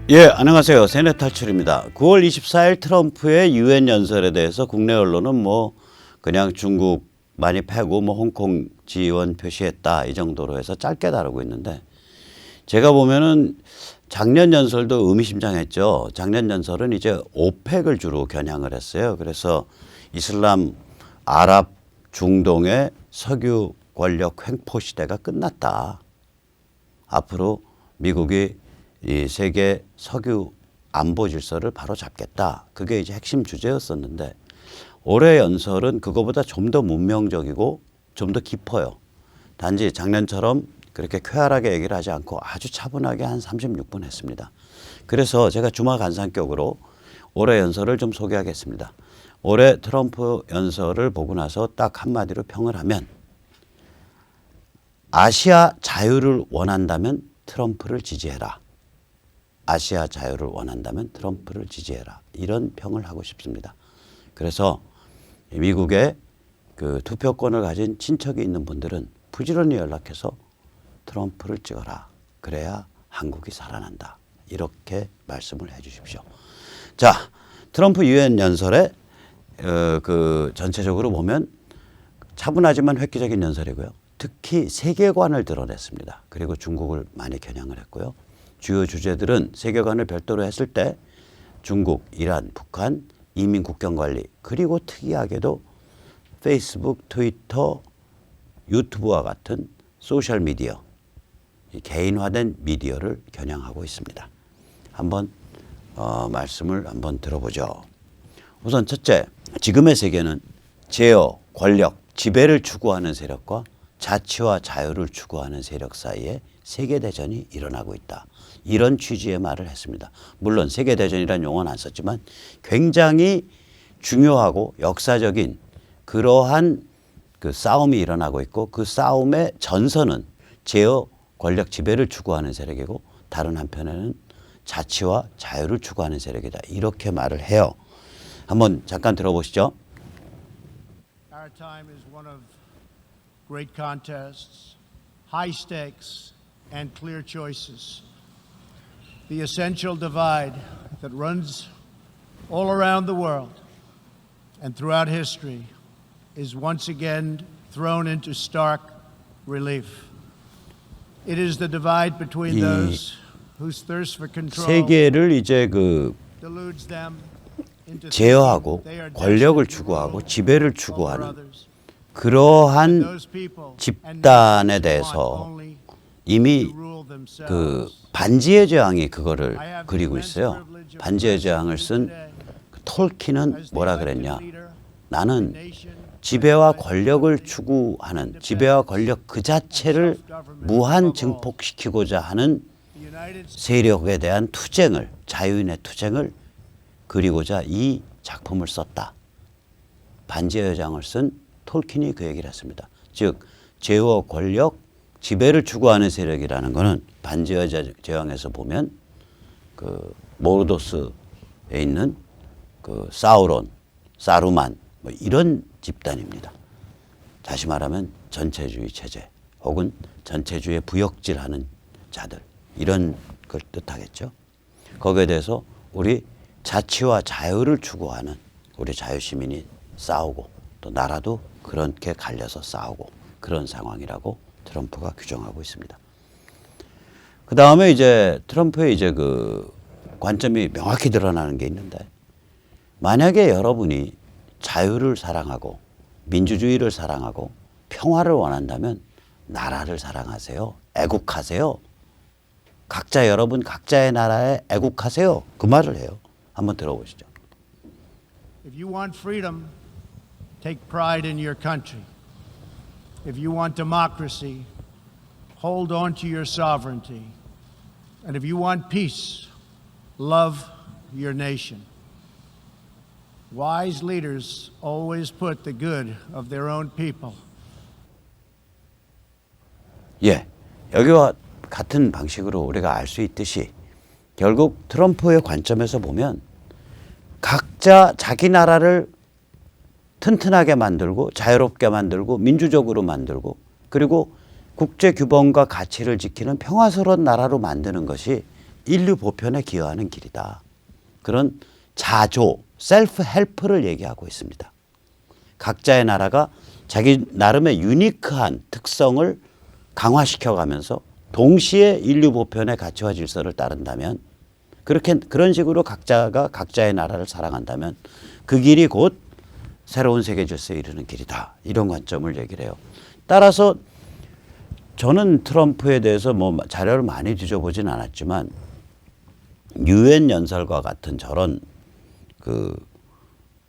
예, 안녕하세요. 세뇌 탈출입니다. 9월 24일 트럼프의 유엔 연설에 대해서 국내 언론은 그냥 중국 많이 패고 홍콩 지원 표시했다 이 정도로 해서 짧게 다루고 있는데, 제가 보면은 작년 연설도 의미심장했죠. 작년 연설은 이제 오펙을 주로 겨냥을 했어요. 그래서 이슬람, 아랍, 중동의 석유 권력 횡포 시대가 끝났다. 앞으로 미국이 이 세계 석유 안보 질서를 바로 잡겠다. 그게 이제 핵심 주제였었는데, 올해 연설은 그거보다 좀 더 문명적이고 좀 더 깊어요. 단지 작년처럼 그렇게 쾌활하게 얘기를 하지 않고 아주 차분하게 한 36분 했습니다. 그래서 제가 주마간상격으로 올해 연설을 좀 소개하겠습니다. 올해 트럼프 연설을 보고 나서 딱 한마디로 평을 하면, 아시아 자유를 원한다면 트럼프를 지지해라. 아시아 자유를 원한다면 트럼프를 지지해라. 이런 평을 하고 싶습니다. 그래서 미국의 그 투표권을 가진 친척이 있는 분들은 부지런히 연락해서 트럼프를 찍어라. 그래야 한국이 살아난다. 이렇게 말씀을 해 주십시오. 자, 트럼프 유엔 연설에 그 전체적으로 보면 차분하지만 획기적인 연설이고요. 특히 세계관을 드러냈습니다. 그리고 중국을 많이 겨냥을 했고요. 주요 주제들은 세계관을 별도로 했을 때 중국, 이란, 북한, 이민 국경 관리, 그리고 특이하게도 페이스북, 트위터, 유튜브와 같은 소셜 미디어, 개인화된 미디어를 겨냥하고 있습니다. 한번 말씀을 한번 들어보죠. 우선 첫째, 지금의 세계는 제어, 권력, 지배를 추구하는 세력과 자치와 자유를 추구하는 세력 사이에 세계대전이 일어나고 있다. 이런 취지의 말을 했습니다. 물론 세계대전이라는 용어는 안 썼지만 굉장히 중요하고 역사적인 그러한 그 싸움이 일어나고 있고, 그 싸움의 전선은 제어, 권력, 지배를 추구하는 세력이고 다른 한편에는 자치와 자유를 추구하는 세력이다. 이렇게 말을 해요. 한번 잠깐 들어보시죠. Our time is one of great contests, high stakes, and clear choices. The essential divide that runs all around the world and throughout history is once again thrown into stark relief. It is the divide between those whose thirst for control 세계를 이제 deludes them into 제어하고 thinking they are 권력을 destined to 추구하고 rule 지배를 over 추구하는 others. 그러한 Those people and 집단에 nations 대해서 want only 이미 to rule themselves. 그 반지의 제왕이 그거를 그리고 있어요. 반지의 제왕을 쓴 톨킨은 뭐라 그랬냐? 나는 지배와 권력을 추구하는, 지배와 권력 그 자체를 무한 증폭시키고자 하는 세력에 대한 투쟁을, 자유인의 투쟁을 그리고자 이 작품을 썼다. 반지의 제왕을 쓴 톨킨이 그 얘기를 했습니다. 즉 제어, 권력, 지배를 추구하는 세력이라는 것은 반지의 제왕에서 보면 그 모르도스에 있는 그 사우론, 사루만 이런 집단입니다. 다시 말하면 전체주의 체제 혹은 전체주의 부역질하는 자들, 이런 걸 뜻하겠죠. 거기에 대해서 우리 자치와 자유를 추구하는 우리 자유시민이 싸우고, 또 나라도 그렇게 갈려서 싸우고, 그런 상황이라고 트럼프가 규정하고 있습니다. 그 다음에 이제 트럼프의 이제 그 관점이 명확히 드러나는 게 있는데, 만약에 여러분이 자유를 사랑하고 민주주의를 사랑하고 평화를 원한다면 나라를 사랑하세요. 애국하세요. 각자 여러분 각자의 나라에 애국하세요. 그 말을 해요. 한번 들어보시죠. If you want freedom, take pride in your country. If you want democracy, hold on to your sovereignty. And if you want peace, love your nation. Wise leaders always put the good of their own people. 예, 여기와 같은 방식으로 우리가 알 수 있듯이 결국 트럼프의 관점에서 보면 각자 자기 나라를 튼튼하게 만들고 자유롭게 만들고 민주적으로 만들고, 그리고 국제 규범과 가치를 지키는 평화스러운 나라로 만드는 것이 인류 보편에 기여하는 길이다. 그런 자조, 셀프 헬프를 얘기하고 있습니다. 각자의 나라가 자기 나름의 유니크한 특성을 강화시켜가면서 동시에 인류 보편의 가치와 질서를 따른다면 그런 식으로 각자가 각자의 나라를 사랑한다면 그 길이 곧 새로운 세계 질서에 이르는 길이다. 이런 관점을 얘기를 해요. 따라서 저는 트럼프에 대해서 뭐 자료를 많이 뒤져보진 않았지만 유엔 연설과 같은 저런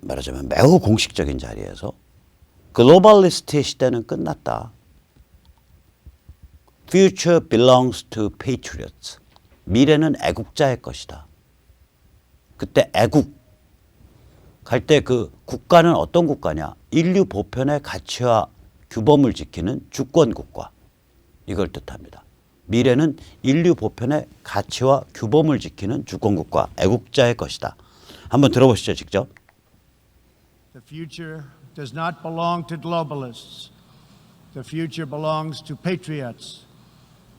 말하자면 매우 공식적인 자리에서 글로벌리스트의 시대는 끝났다. Future belongs to patriots. 미래는 애국자의 것이다. 그때 애국 갈 때 그 국가는 어떤 국가냐? 인류 보편의 가치와 규범을 지키는 주권 국가. 이걸 뜻합니다. 미래는 인류 보편의 가치와 규범을 지키는 주권 국가, 애국자의 것이다. 한번 들어보시죠, 직접. The future does not belong to globalists. The future belongs to patriots.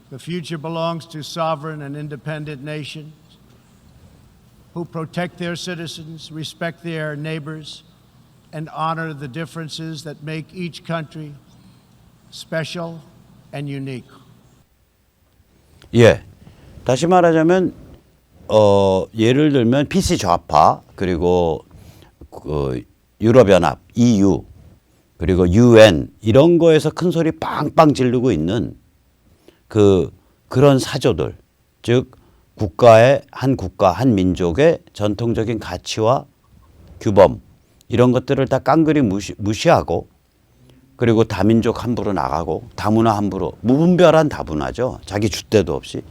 The future belongs to sovereign and independent nations who protect their citizens, respect their neighbors, and honor the differences that make each country special and unique. 예. 다시 말하자면 예를 들면 PC 좌파 그리고 유럽연합, EU 그리고 UN 이런 거에서 큰 소리 빵빵 지르고 있는 그런 사조들, 즉 한 국가, 한 민족의 전통적인 가치와 규범 이런 것들을 다 깡그리 무시하고 그리고 다민족 함부로 나가고 다문화 함부로 무분별한 다문화죠. 자기 줏대도 없이.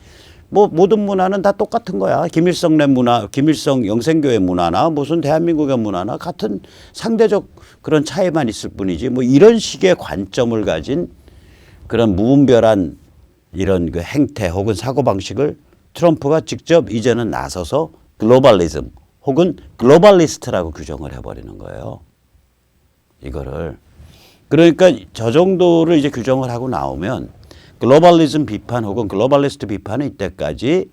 뭐 모든 문화는 다 똑같은 거야. 김일성네 문화, 김일성 영생교회 문화나 무슨 대한민국의 문화나 같은 상대적 그런 차이만 있을 뿐이지 뭐 이런 식의 관점을 가진 그런 무분별한 이런 그 행태 혹은 사고방식을 트럼프가 직접 이제는 나서서 글로벌리즘 혹은 글로벌리스트라고 규정을 해버리는 거예요. 이거를. 그러니까 저 정도를 이제 규정을 하고 나오면 글로벌리즘 비판 혹은 글로벌리스트 비판은 이때까지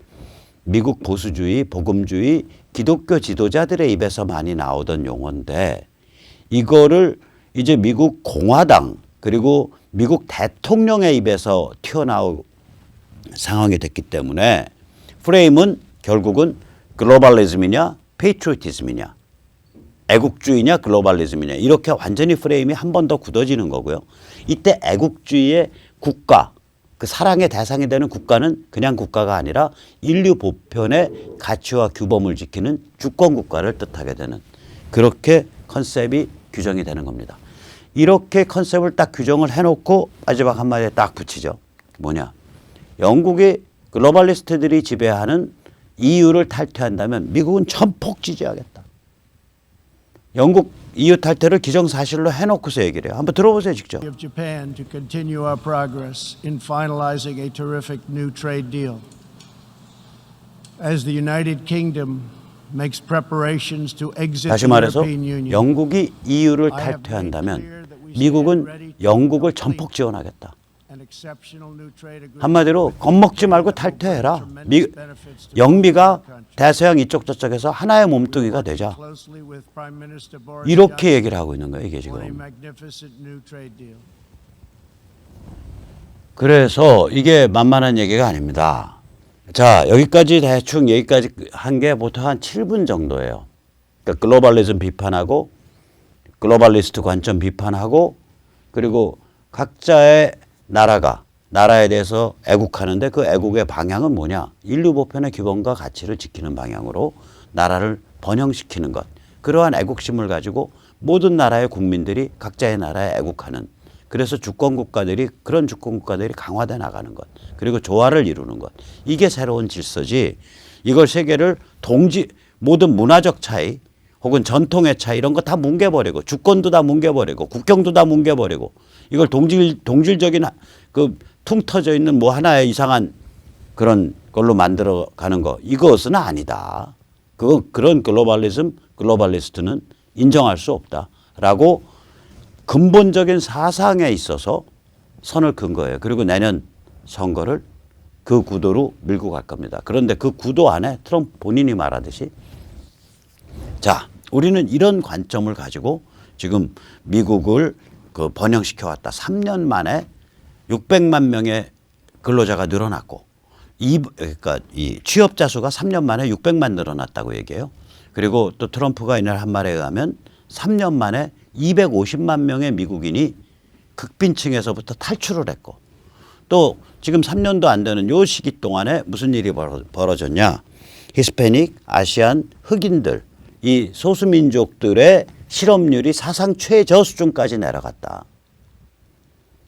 미국 보수주의, 복음주의, 기독교 지도자들의 입에서 많이 나오던 용어인데 이거를 이제 미국 공화당 그리고 미국 대통령의 입에서 튀어나올 상황이 됐기 때문에 프레임은 결국은 글로벌리즘이냐 페이트리오티즘이냐 애국주의냐 글로벌리즘이냐 이렇게 완전히 프레임이 한 번 더 굳어지는 거고요. 이때 애국주의의 국가 그 사랑의 대상이 되는 국가는 그냥 국가가 아니라 인류 보편의 가치와 규범을 지키는 주권 국가를 뜻하게 되는 그렇게 컨셉이 규정이 되는 겁니다. 이렇게 컨셉을 딱 규정을 해놓고 마지막 한마디에 딱 붙이죠. 뭐냐. 영국의 글로벌리스트들이 지배하는 EU를 탈퇴한다면 미국은 전폭 지지하겠다. 영국 EU 탈퇴를 기정사실로 해놓고서 얘기를 해요. 한번 들어보세요, 직접. Of Japan to continue our progress in finalizing a terrific new trade deal. As the United Kingdom makes preparations to exit 다시 the 말해서 European Union, 영국이 EU를 탈퇴한다면 미국은 영국을 전폭 지원하겠다. an exceptional new trade agreement 한마디로 겁먹지 말고 탈퇴해라. 영미가 대서양 이쪽 저쪽에서 하나의 몸뚱이가 되자. closely with Prime Minister Boris 이렇게 얘기를 하고 있는 거예요, 이게 on a 지금. magnificent new trade deal. 그래서 이게 만만한 얘기가 아닙니다. 자, 여기까지 대충 여기까지 한 게 보통 한 7분 정도예요. 그러니까 글로벌리즘 비판하고 글로벌리스트 관점 비판하고 그리고 각자의 나라에 대해서 애국하는데 그 애국의 방향은 뭐냐? 인류 보편의 규범과 가치를 지키는 방향으로 나라를 번영시키는 것. 그러한 애국심을 가지고 모든 나라의 국민들이 각자의 나라에 애국하는 그래서 그런 주권 국가들이 강화돼 나가는 것. 그리고 조화를 이루는 것. 이게 새로운 질서지. 이걸 세계를 모든 문화적 차이 혹은 전통의 차이 이런 거 다 뭉개버리고 주권도 다 뭉개버리고 국경도 다 뭉개버리고 이걸 동질적인 그 퉁 터져 있는 뭐 하나의 이상한 그런 걸로 만들어 가는 거. 이것은 아니다. 그런 글로벌리스트는 인정할 수 없다라고 근본적인 사상에 있어서 선을 긋은 거예요. 그리고 내년 선거를 그 구도로 밀고 갈 겁니다. 그런데 그 구도 안에 트럼프 본인이 말하듯이 자, 우리는 이런 관점을 가지고 지금 미국을 그 번영시켜 왔다. 3년 만에 600만 명의 근로자가 늘어났고 그러니까 이 취업자 수가 3년 만에 600만 늘어났다고 얘기해요. 그리고 또 트럼프가 이날 한 말에 의하면 3년 만에 250만 명의 미국인이 극빈층에서부터 탈출을 했고 또 지금 3년도 안 되는 요 시기 동안에 무슨 일이 벌어졌냐. 히스패닉, 아시안, 흑인들 이 소수민족들의 실업률이 사상 최저 수준까지 내려갔다.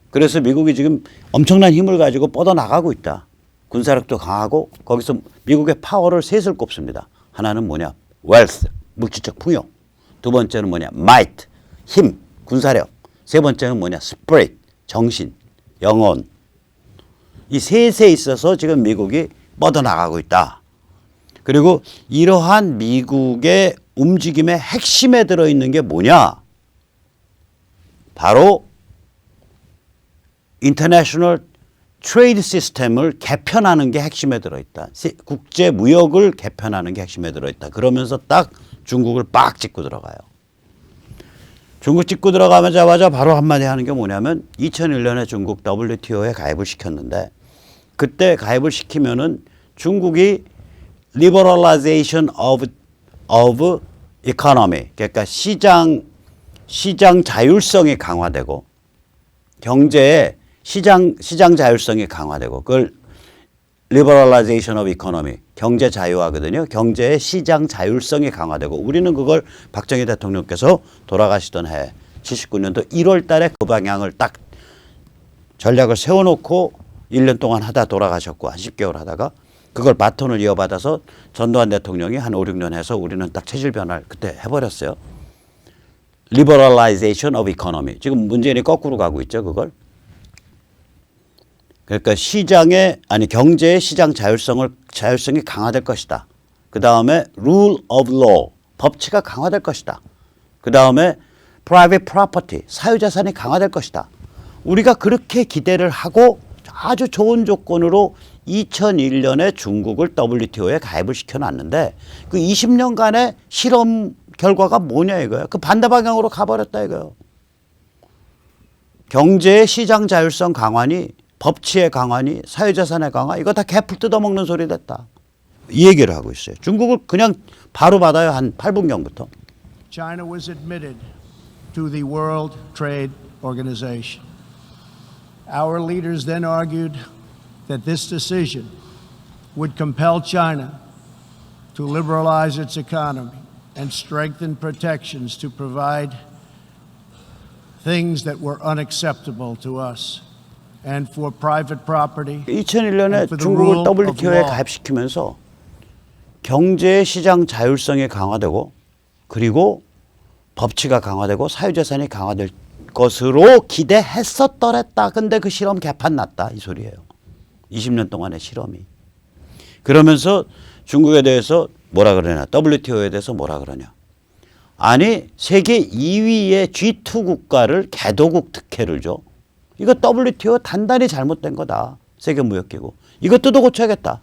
그래서 미국이 지금 엄청난 힘을 가지고 뻗어나가고 있다. 군사력도 강하고 거기서 미국의 파워를 셋을 꼽습니다. 하나는 뭐냐? wealth, 물질적 풍요. 두 번째는 뭐냐? might, 힘, 군사력. 세 번째는 뭐냐? spirit, 정신, 영혼. 이 셋에 있어서 지금 미국이 뻗어나가고 있다. 그리고 이러한 미국의 움직임의 핵심에 들어있는 게 뭐냐? 바로 인터내셔널 트레이드 시스템을 개편하는 게 핵심에 들어있다. 국제 무역을 개편하는 게 핵심에 들어있다. 그러면서 딱 중국을 빡 짚고 들어가요. 중국 짚고 들어가자마자 바로 한마디 하는 게 뭐냐면 2001년에 중국 WTO에 가입을 시켰는데 그때 가입을 시키면은 중국이 liberalization of economy 그러니까 시장 자율성이 강화되고 경제에 시장 자율성이 강화되고 그걸 liberalization of economy 경제 자유화거든요. 경제의 시장 자율성이 강화되고 우리는 그걸 박정희 대통령께서 돌아가시던 해 79년도 1월 달에 그 방향을 딱 전략을 세워놓고 1년 동안 하다 돌아가셨고 한 10개월 하다가 그걸 바톤을 이어받아서 전두환 대통령이 한 5, 6년 해서 우리는 딱 체질 변화를 그때 해버렸어요. liberalization of economy. 지금 문재인이 거꾸로 가고 있죠, 그걸. 그러니까 경제의 시장 자율성이 강화될 것이다. 그 다음에 rule of law, 법치가 강화될 것이다. 그 다음에 private property, 사유재산이 강화될 것이다. 우리가 그렇게 기대를 하고 아주 좋은 조건으로 2001년에 중국을 WTO에 가입을 시켜놨는데 그 20년간의 실험 결과가 뭐냐 이거예요. 그 반대 방향으로 가버렸다 이거예요. 경제의 시장 자율성 강화니 법치의 강화니 사유재산의 강화 이거 다 개풀 뜯어먹는 소리 됐다. 이 얘기를 하고 있어요. 중국을 그냥 바로 받아요. 한 8분경부터. China was admitted to the World Trade Organization. Our leaders then argued that this decision would compel China to liberalize its economy and strengthen protections to provide things that were unacceptable to us and for private property. 2001년에 중국을 WTO에 가입시키면서 경제 시장 자율성이 강화되고 그리고 법치가 강화되고 사유재산이 강화될 것으로 기대했었더랬다. 근데 그 실험 개판 났다 이 소리예요. 20년 동안의 실험이. 그러면서 중국에 대해서 뭐라 그러냐. WTO에 대해서 뭐라 그러냐. 아니 세계 2위의 G2 국가를 개도국 특혜를 줘. 이거 WTO 단단히 잘못된 거다. 세계무역기구. 이거 뜯어 고쳐야겠다.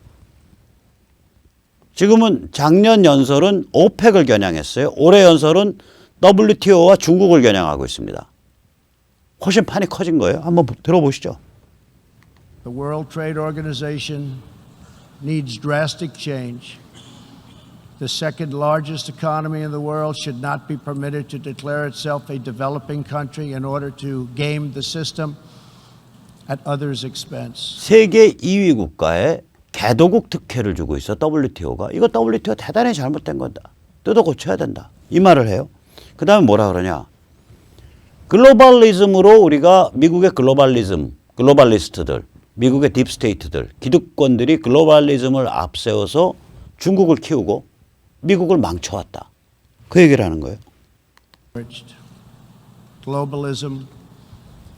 지금은 작년 연설은 오펙을 겨냥했어요. 올해 연설은 WTO와 중국을 겨냥하고 있습니다. 훨씬 판이 커진 거예요. 한번 들어보시죠. The World Trade Organization needs drastic change. The second largest economy in the world should not be permitted to declare itself a developing country in order to game the system at others' expense. 세계 2위 국가에 개도국 특혜를 주고 있어 WTO가. 이거 WTO 대단히 잘못된 거다. 뜯어 고쳐야 된다. 이 말을 해요. 그 다음에 뭐라 그러냐. 글로벌리즘으로 우리가 미국의 글로벌리스트들, 미국의 딥스테이트들, 기득권들이 글로벌리즘을 앞세워서 중국을 키우고 미국을 망쳐왔다. 그 얘기를 하는 거예요. Globalism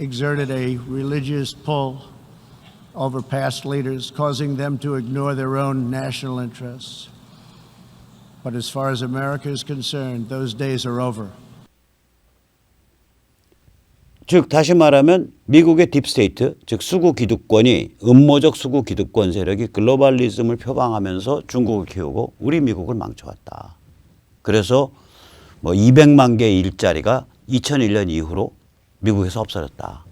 exerted a religious pull over past leaders, causing them to ignore their own national interests. But as far as America is concerned, those days are over. 즉 다시 말하면 미국의 딥스테이트, 즉 수구 기득권이 음모적 수구 기득권 세력이 글로벌리즘을 표방하면서 중국을 키우고 우리 미국을 망쳐왔다. 그래서 뭐 200만 개의 일자리가 2001년 이후로 미국에서 없어졌다.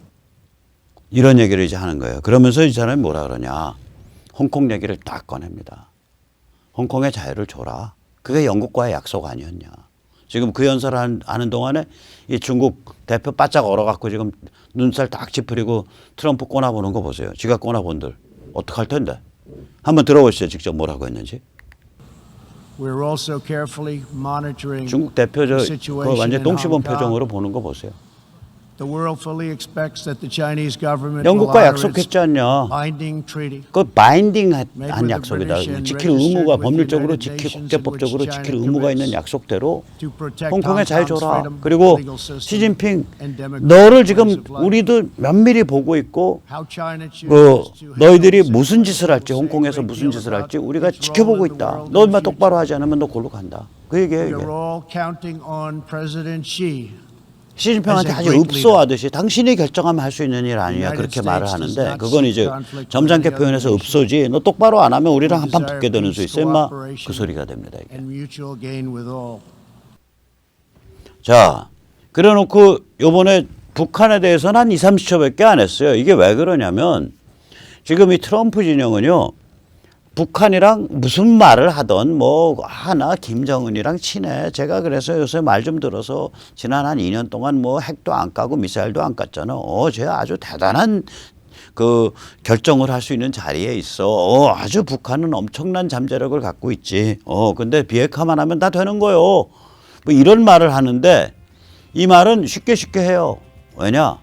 이런 얘기를 이제 하는 거예요. 그러면서 이 사람이 뭐라 그러냐. 홍콩 얘기를 딱 꺼냅니다. 홍콩의 자유를 줘라. 그게 영국과의 약속 아니었냐. 지금 그 연설을 하는 동안에 이 중국 대표 바짝 얼어갖고 지금 눈살 딱 찌푸리고 트럼프 꼬나보는 거 보세요. 지가 꼬나본들 어떡할 텐데. 한번 들어보시죠. 직접 뭐라고 했는지. We're also carefully monitoring 중국 대표 the 그 situation 완전 in 똥시범 Hong Kong. 표정으로 보는 거 보세요. The world fully expects that the Chinese government will 영국과 honor its 약속했지 않냐. binding treaty. 그 바인딩한 약속이다. 지킬 의무가 법률적으로 지킬 국제법적으로 지킬 의무가 있는 약속대로 To protect 홍콩에 Hong 잘 Kong's 줘라. freedom, 그리고 legal system, 시진핑 and democratic 너를 ways 지금 of life. 우리도 면밀히 보고 있고 How China 그 chooses to 너희들이 handle 무슨 this 짓을 할지 will say a 홍콩에서 great 무슨 deal 짓을 about 할지 우리가 its role 지켜보고 in the 있다. world 너만 in the 똑바로 하지 않으면 너 골로 간다. 그 얘기예요. future. 이게. We are all counting on President Xi. 시진핑한테 as a 아주 great 읍소하듯이 당신이 결정하면 할 수 있는 일 아니냐 그렇게 말을 하는데 그건 이제 점잖게 표현해서 읍소지. 너 똑바로 안 하면 우리랑 한판 붙게 되는 수 있어. 임마 그 소리가 됩니다. 이게. And mutual gain with all. 자, 그래놓고 요번에 북한에 대해서는 한 2, 30초밖에 안 했어요. 이게 왜 그러냐면 지금 이 트럼프 진영은요. 북한이랑 무슨 말을 하던 뭐 하나 김정은이랑 친해. 제가 그래서 요새 말 좀 들어서 지난 한 2년 동안 뭐 핵도 안 까고 미사일도 안 깠잖아. 쟤 아주 대단한 그 결정을 할 수 있는 자리에 있어. 아주 북한은 엄청난 잠재력을 갖고 있지. 근데 비핵화만 하면 다 되는 거요. 뭐 이런 말을 하는데 이 말은 쉽게 해요. 왜냐?